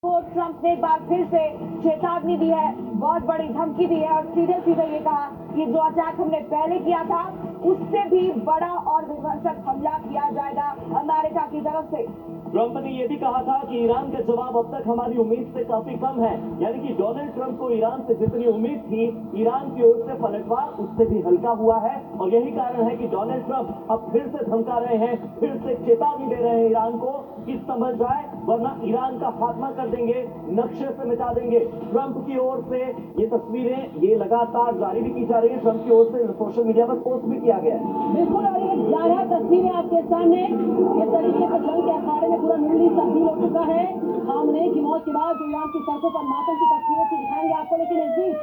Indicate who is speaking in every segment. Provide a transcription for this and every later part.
Speaker 1: Trump ने एक बार फिर से चेतावनी दी है, बहुत बड़ी धमकी दी है और सीधे सीधे ये कहा कि जो अटैक हमने पहले किया था उससे भी बड़ा और विध्वंसक हमला किया जाएगा अमेरिका की तरफ से।
Speaker 2: ट्रंप ने यह भी कहा था कि ईरान का जवाब अब तक हमारी उम्मीद से काफी कम है, यानी कि डोनाल्ड ट्रंप को ईरान से जितनी उम्मीद थी ईरान की ओर से पलटवार उससे भी हल्का हुआ है और यही कारण है कि डोनाल्ड ट्रंप अब फिर से धमका रहे हैं, फिर से चेतावनी दे रहे हैं ईरान को कि समझ जाए वरना ईरान का खात्मा कर देंगे, नक्शे से मिटा देंगे। ट्रंप की ओर से ये तस्वीरें ये लगातार जारी भी की जा रही है, ट्रंप की ओर से सोशल मीडिया पर पोस्ट भी किया गया है।
Speaker 1: बिल्कुल, और ये 11 तस्वीरें आपके सामने इस तरीके से जंग के अखाड़े में पूरा मिडल ईस्ट तब्दील हो चुका है। खामनेई की मौत के बाद ईरान की सड़कों पर मातम की तस्वीरें दिखाएंगे आपको, लेकिन इस बीच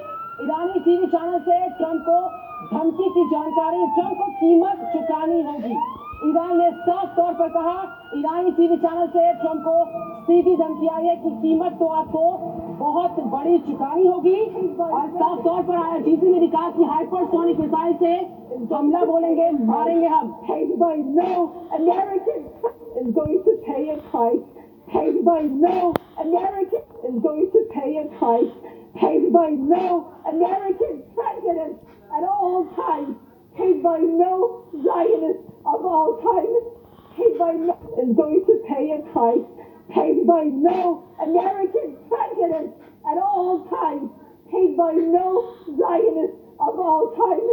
Speaker 1: ईरानी टीवी चैनल से ट्रंप को धमकी की जानकारी, ट्रंप को कीमत चुकानी होगी। ईरान ने साफ तौर पर कहा, ईरानी टीवी चैनल से ट्रंप को सीधी धमकी आई है कि कीमत तो आपको बहुत बड़ी चुकानी होगी। और साफ तौर पर आईआरजीसी ने भी कहा कि हाइपरसोनिक मिसाइल से हमला बोलेंगे, मारेंगे हम।
Speaker 3: Paid by no American is going to pay a price. Paid by no American is going to pay a price. Paid by no American president at all times. Paid by no Zionist of all time. Paid by no is going to pay a price. Paid by no American president at all times. Paid by no Zionist of all time.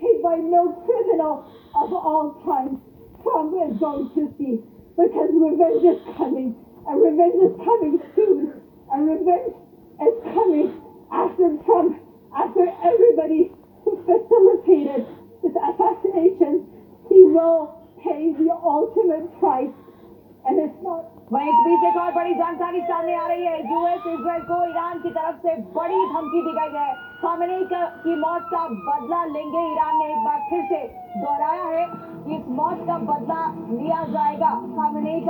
Speaker 3: Paid by no criminal of all time. Trump is going to see, because revenge is coming, and revenge is coming soon, and revenge is coming after Trump, after everybody who facilitated this assassination. He will pay the ultimate price, and it's not.
Speaker 1: वहीं इस बीच एक और बड़ी जानकारी सामने आ रही है। US Israel को ईरान की तरफ से बड़ी धमकी दी गई है। खामेनेई की मौत का बदला लेंगे, ईरान ने एक बार फिर से दोहराया है कि इस मौत का बदला लिया जाएगा। खामेनेई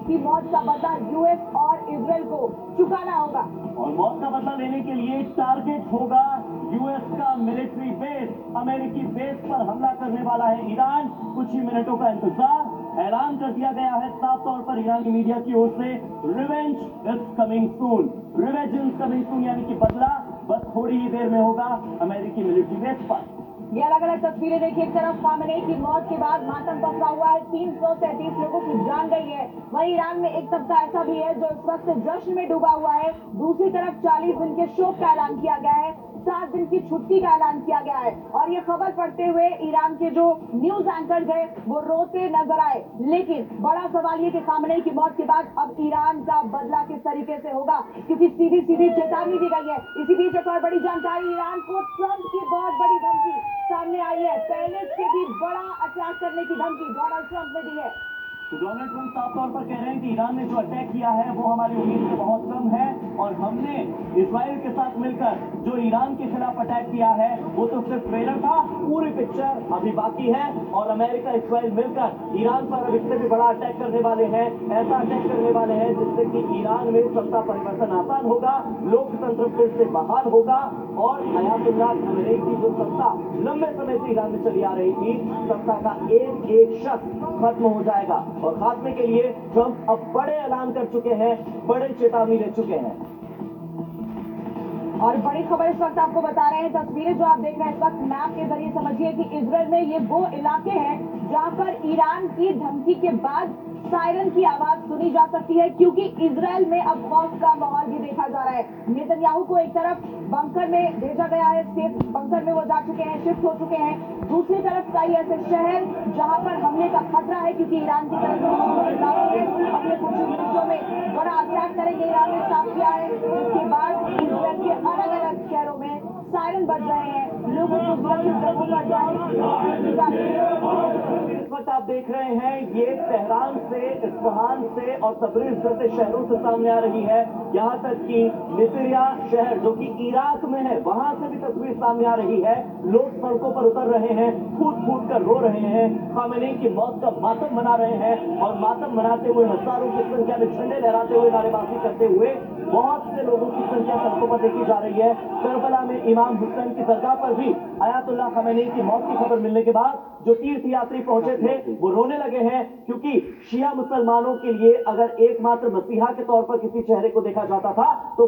Speaker 1: की मौत का बदला यूएस और इजराइल को चुकाना होगा
Speaker 2: और मौत का बदला लेने के लिए टारगेट होगा यूएस का मिलिट्री बेस, अमेरिकी बेस पर हमला करने वाला है ईरान। कुछ ही मिनटों का इंतजार, ऐलान कर दिया गया है साफ तौर पर ईरानी मीडिया की ओर से, revenge is coming soon, revenge is coming soon, यानी कि बदला बस थोड़ी ही देर में होगा अमेरिकी मिलिट्री बेस पर।
Speaker 1: ये अलग अलग तस्वीरें देखिए, एक तरफ खामेनेई की मौत के बाद मातम पसरा हुआ है, 333 लोगों की जान गई है। वहीं ईरान में एक तबका ऐसा भी है जो इस वक्त जश्न में डूबा हुआ है। दूसरी तरफ 40 दिन के शोक का ऐलान किया गया है, 7 दिन की छुट्टी का ऐलान किया गया है। और ये खबर पढ़ते हुए ईरान के जो न्यूज एंकर थे वो रोते नजर आए। लेकिन बड़ा सवाल ये कि खामेनेई की मौत के बाद अब ईरान का बदला किस तरीके से होगा, क्योंकि सीधी सीधी चेतावनी दी गई है। इसी बीच एक और बड़ी जानकारी, ईरान को ट्रंप की बहुत बड़ी धमकी सामने आई है। पहले से भी बड़ा अटैक करने की धमकी डोनाल्ड ट्रंप ने दी है।
Speaker 2: तो डोनाल्ड ट्रंप साफ तौर पर कह रहे हैं कि ईरान ने जो अटैक किया है वो हमारी उम्मीद से बहुत कम है और हमने इजराइल के साथ मिलकर जो ईरान के खिलाफ अटैक किया है वो तो सिर्फ ट्रेलर था, पूरी पिक्चर अभी बाकी है और अमेरिका इजराइल मिलकर ईरान पर अब इससे भी बड़ा अटैक करने वाले हैं। ऐसा अटैक करने वाले हैं जिससे कि ईरान में सत्ता परिवर्तन आसान होगा, लोकतंत्र फिर से बहाल होगा और अयातुल्लाह खमेनेई की जो सत्ता लंबे समय से ईरान में चली आ रही थी, सत्ता का एक एक शख्स खत्म हो जाएगा। और खात्मे के लिए ट्रंप अब बड़े ऐलान कर चुके हैं, बड़े चेतावनी दे चुके हैं।
Speaker 1: और बड़ी खबर इस वक्त आपको बता रहे हैं, तस्वीरें जो आप देख रहे हैं इस वक्त मैप के जरिए समझिए कि इजराइल में ये वो इलाके हैं जहां पर ईरान की धमकी के बाद सायरन की आवाज सुनी जा सकती है, क्योंकि इजराइल में अब खौफ का माहौल भी देखा जा रहा है। नेतन्याहू को एक तरफ बंकर में भेजा गया है, सेफ बंकर में वो जा चुके हैं, शिफ्ट हो चुके हैं। दूसरी तरफ कई ऐसे शहर जहां पर हमले का खतरा है, क्योंकि ईरान की तरफ से अगले कुछ मिनटों में बड़ा अटैक करेंगे, ईरान ने साफ किया है। इसके बाद इजराइल के अलग अलग शहरों में सायरन बज रहे हैं, लोगों को सुरक्षित जगहों पर जाए।
Speaker 2: इस वक्त आप देख रहे हैं ये तेहरान से, इस्फहान से और तबरीज जैसे शहरों से सामने आ रही है। यहाँ तक कि निसिरिया शहर जो कि इराक में है वहां से भी तस्वीर सामने आ रही है। लोग सड़कों पर उतर रहे हैं, फूट फूट कर रो रहे हैं, खामेनेई की मौत का मातम मना रहे हैं और मातम मनाते हुए हजारों की संख्या में झंडे लहराते हुए, नारेबाजी करते हुए बहुत से लोगों की संख्या सड़कों पर देखी जा रही है। करबला में इमाम हुसैन की दरगाह पर भी अयातुल्लाह खमेनेई की मौत की खबर मिलने के बाद जो तीर्थ यात्री पहुंचे थे वो रोने लगे हैं, क्योंकि शिया मुसलमानों के लिए अगर एकमात्र मसीहा के तौर पर किसी चेहरे को देखा देखा जाता था तो वो